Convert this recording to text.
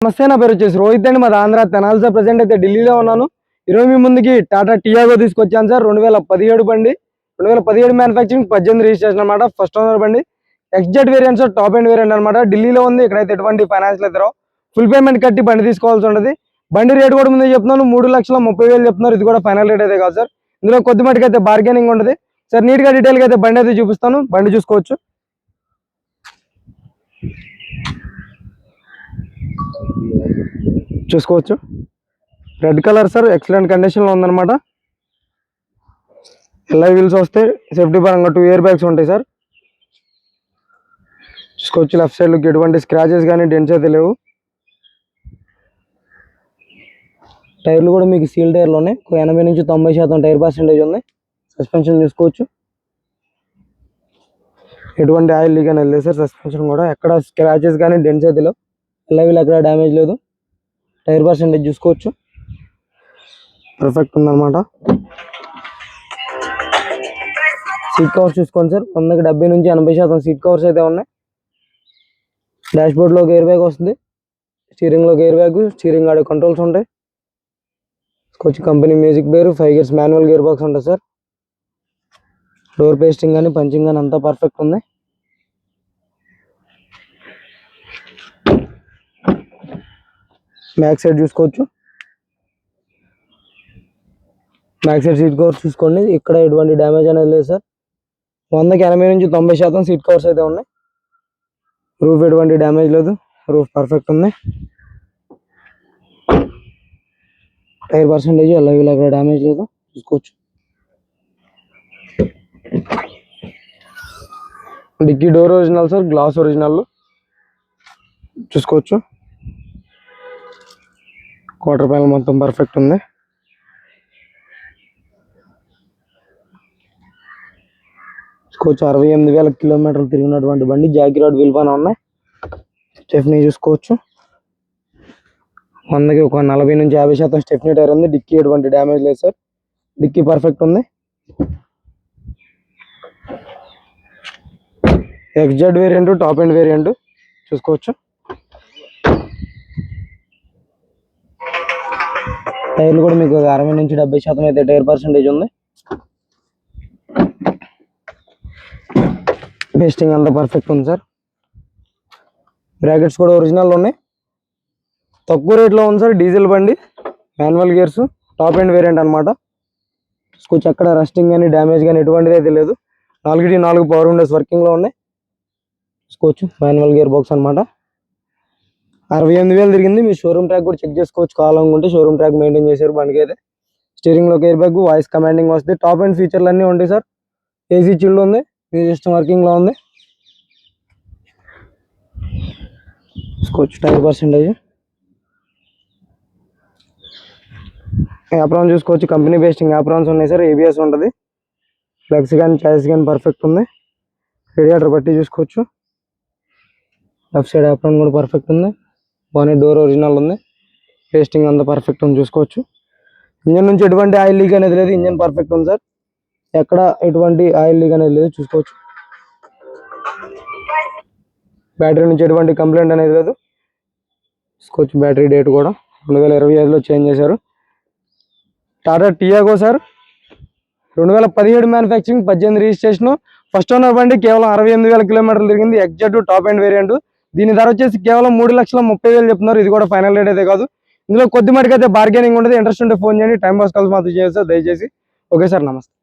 నమస్తే, నా పేరు వచ్చేసి రోహిత్ అండి. మాది ఆంధ్ర తెనాలి సార్. ప్రజెంట్ అయితే ఢిల్లీలో ఉన్నాను. ఈరోజు మీ ముందుకి టాటా టియాగో తీసుకొచ్చాను సార్. 2017 బండి, 2017 మ్యానుఫ్యాక్చరింగ్, 18 రిజిస్ట్రేషన్ అనమాట. ఫస్ట్ ఓనర్ బండి, XZ variant sir, top end variant అనమాట. ఢిల్లీలో ఉంది. ఇక్కడైతే ఎటువంటి ఫైనాన్స్ లేదు, ఫుల్ పేమెంట్ కట్టి బండి తీసుకోవాల్సి ఉంటుంది. బండి రేట్ కూడా ముందు చెప్తున్నాను, 3,30,000 చెప్తున్నారు. ఇది కూడా ఫైనల్ రేట్ అయితే కాదు సార్. ఇందులో కొద్ది మటుకు అయితే బార్గెనింగ్ ఉంటుంది సార్. నీట్ గా డీటెయిల్ గా అయితే బండి అయితే చూపిస్తాను. బండి చూసుకోవచ్చు. Red colour sir, excellent condition లో ఉందన్నమాట. ఎల్ఐ వీల్స్ వస్తాయి. సేఫ్టీ పరంగా 2 ఇయర్ బ్యాగ్స్ ఉంటాయి సార్. చూసుకోవచ్చు. లెఫ్ట్ సైడ్ లోకి ఎటువంటి స్క్రాచెస్ కానీ డెంట్స్ అయితే లేవు. టైర్లు కూడా మీకు సీల్ టైర్లు ఉన్నాయి. 80 నుంచి 90% టైర్ పర్సెంటేజ్ ఉంది. సస్పెన్షన్ చూసుకోవచ్చు. ఎటువంటి ఆయిల్ లీక్ అనేది లేదు సార్. సస్పెన్షన్ కూడా ఎక్కడ స్క్రాచెస్ కానీ డెంట్స్ అయితే లేవు. ఎల్ఐ వీల్ ఎక్కడ డ్యామేజ్ లేదు. టైర్ పర్సెంటేజ్ చూసుకోవచ్చు, పర్ఫెక్ట్ ఉందన్నమాట. సీట్ కవర్స్ చూసుకోండి సార్. 70 నుంచి 80% సీట్ కవర్స్ అయితే ఉన్నాయి. డాష్ బోర్డ్లో గేర్ బ్యాగ్ వస్తుంది. స్టీరింగ్లో గేర్ బ్యాగ్, స్టీరింగ్ ఆడే కంట్రోల్స్ ఉంటాయి. కొంచెం కంపెనీ మ్యూజిక్ బేర్, 5 గేర్స్ మాన్యువల్ గేర్ బాక్స్ ఉంటుంది సార్. డోర్ పేస్టింగ్ కానీ పంచింగ్ కానీ అంతా పర్ఫెక్ట్ ఉంది. బ్యాక్ సైడ్ చూసుకోవచ్చు. బ్యాక్ సైడ్ సీట్ కవర్స్ చూసుకోండి. ఇక్కడ ఎటువంటి డ్యామేజ్ అనేది లేదు సార్. 100కి 80 నుంచి 90% సీట్ కవర్స్ అయితే ఉన్నాయి. రూఫ్ ఎటువంటి డ్యామేజ్ లేదు. రూఫ్ పర్ఫెక్ట్ ఉంది. టైర్ పర్సెంటేజ్ ఎక్కడ డ్యామేజ్ లేదు. చూసుకోవచ్చు. Dicky door original sir, glass original చూసుకోవచ్చు. క్వార్టర్ ప్యానల్ మొత్తం పర్ఫెక్ట్ ఉంది. చూసుకోవచ్చు. 68,000 కిలోమీటర్లు తిరిగినటువంటి బండి. జాకీ రాడ్ వీల్ పైన ఉన్నాయి. స్టెఫ్నీ చూసుకోవచ్చు. 100కి ఒక 40 నుంచి 50% స్టెఫ్నీ టైర్ ఉంది. డిక్కీ ఎటువంటి డ్యామేజ్ లేదు సార్. డిక్కీ పర్ఫెక్ట్ ఉంది. XZ variant, top end variant చూసుకోవచ్చు. టైర్లు కూడా మీకు 60 నుంచి 70% అయితే టైర్ పర్సెంటేజ్ ఉంది. పేస్టింగ్ అంతా పర్ఫెక్ట్ ఉంది సార్. బ్రాకెట్స్ కూడా ఒరిజినల్ ఉన్నాయి. తక్కువ రేట్లో ఉంది సార్. డీజిల్ బండి, manual gears, top end variant అనమాట. చూసుకోవచ్చు. అక్కడ రస్టింగ్ కానీ డ్యామేజ్ కానీ ఎటువంటిది అయితే లేదు. 4 పవర్ విండోస్ వర్కింగ్లో ఉన్నాయి. చూసుకోవచ్చు. మాన్యువల్ గేర్ బాక్స్ అనమాట. 68,000 తిరిగింది. మీ షోరూమ్ ట్రాక్ కూడా చెక్ చేసుకోవచ్చు. కావాలనుకుంటే షోరూమ్ ట్రాక్ మెయింటైన్ చేశారు బండికి అయితే. స్టీరింగ్లో గేర్ బ్యాగ్, వాయిస్ కమాండింగ్ వస్తుంది. టాప్ ఎండ్ ఫీచర్లు అన్నీ ఉంటాయి సార్. ఏసీ చిల్డ్ ఉంది. మ్యూజిక్ సిస్టమ్ వర్కింగ్లో ఉంది. చూసుకోవచ్చు. టైర్ పర్సెంటేజ్ యాప్రాన్ చూసుకోవచ్చు. కంపెనీ బేస్టింగ్ యాప్రాన్స్ ఉన్నాయి సార్. ఏబిఎస్ ఉంటుంది. ఫ్లెక్స్ కానీ చాయిస్ కానీ పర్ఫెక్ట్ ఉంది. రేడియేటర్ బట్టి చూసుకోవచ్చు. లెఫ్ట్ సైడ్ యాప్రాన్ కూడా పర్ఫెక్ట్ ఉంది. బానెట్ డోర్ ఒరిజినల్ ఉంది. పేస్టింగ్ అంతా పర్ఫెక్ట్ ఉంది. చూసుకోవచ్చు. ఇంజన్ నుంచి ఎటువంటి ఆయిల్ లీక్ అనేది లేదు. ఇంజన్ పర్ఫెక్ట్ ఉంది సార్. ఎక్కడ ఎటువంటి ఆయిల్ లీక్ అనేది లేదు. చూసుకోవచ్చు. బ్యాటరీ నుంచి ఎటువంటి కంప్లైంట్ అనేది లేదు. చూసుకోవచ్చు. బ్యాటరీ డేట్ కూడా 2025లో చేంజ్ చేశారు. Tata Tiago sir, 2017 manufacturing, 18 registration, first owner బండి. కేవలం 68,000 కిలోమీటర్లు తిరిగింది. ఎక్స్జెట్ టాప్ ఎండ్ వేరియంట్. దీని ధర వచ్చేసి కేవలం 3,30,000 చెప్తున్నారు. ఇది కూడా ఫైనల్ రేట్ అయితే కాదు. ఇందులో కొద్ది మటుకు అయితే బార్గెనింగ్ ఉంటుంది. ఇంట్రెస్ట్ ఉంటే ఫోన్ చేయండి. టైం పాస్ కాల్స్ మాత్రం చేయొచ్చు సార్ దయచేసి. ఓకే సార్, నమస్తే.